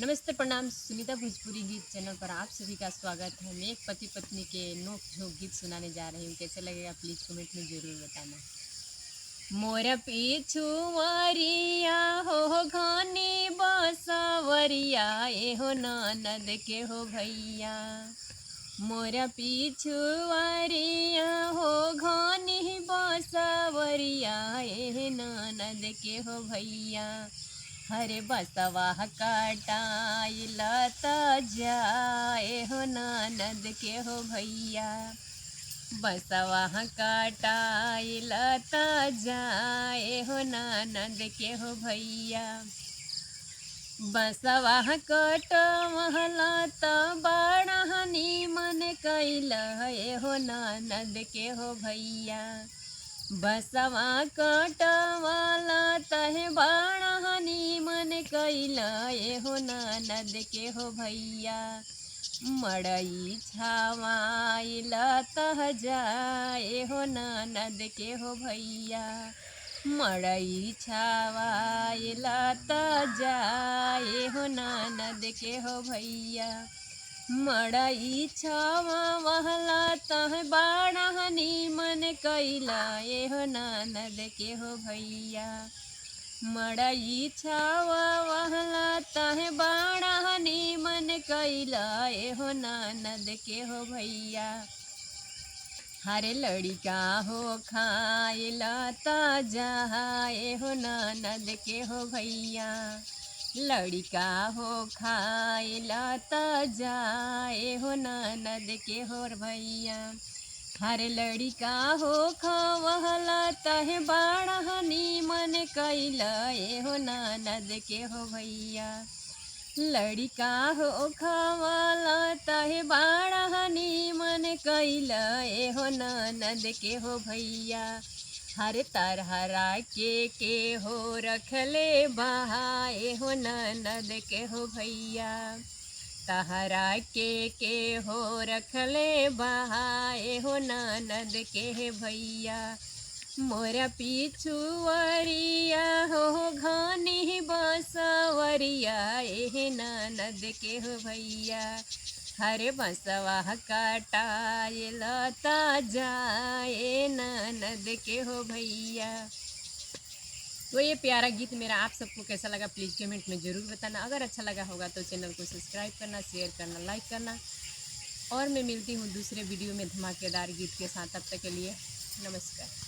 नमस्ते, प्रणाम। सुनीता भोजपुरी गीत चैनल पर आप सभी का स्वागत है। मैं एक पति पत्नी के नोक झोंक गीत सुनाने जा रही हूँ। कैसे लगेगा प्लीज़ कमेंट में ज़रूर बताना। मोर पीछू वरिया हो घनी बसवरिया एहो ननद के हो भैया। मोर पीछू वरिया हो घनी बसवरिया एहे ननद के हो भैया। हरे बसवा कटाइल त जाए हो ननद के हो भैया। बसवा कटाइल त जाए हो ननद के हो भैया। बसवा कटवहल त बड़ा नीमन कैल हो ननद के हो भैया। बसवा कटवाला तहे बड़ा नीमन कैल हो ननद के हो भैया। मड़ई छावाइल तह जाए हो ननद के हो भैया। मड़ई छावाइल त जाए हो ननद के हो भैया। मड़ई छावा वहला तह बड़ा नीमन कैला हो ननद के हो भैया। मड़ई छावा वहला तह बड़ा नीमन कैला हो ननद के हो भैया। हरे लड़िका हो खाइला त जाए हो ननद के हो भैया। लड़िका हो खाइला त जाए हो ननद के हो भैया। हर लड़िका हो खवहला तहे बड़ा नीमन कैला हो ननद के हो भैया। लड़िका हो खवला तहे बड़ा नीमन कैला हो ननद के हो भैया। हर तरहरा के हो रखले बहाए हो ननद के हो भैया। तहरा के हो रखले बहाए हो ननद के भैया। मोरा पिछुवरिया हो घनी बसवरिया एहे ननद के हो भैया। हरे बसवा कटाइल त जाए ननद के हो भैया। तो ये प्यारा गीत मेरा आप सबको कैसा लगा प्लीज़ कमेंट में ज़रूर बताना। अगर अच्छा लगा होगा तो चैनल को सब्सक्राइब करना, शेयर करना, लाइक करना। और मैं मिलती हूँ दूसरे वीडियो में धमाकेदार गीत के साथ। तब तक के लिए नमस्कार।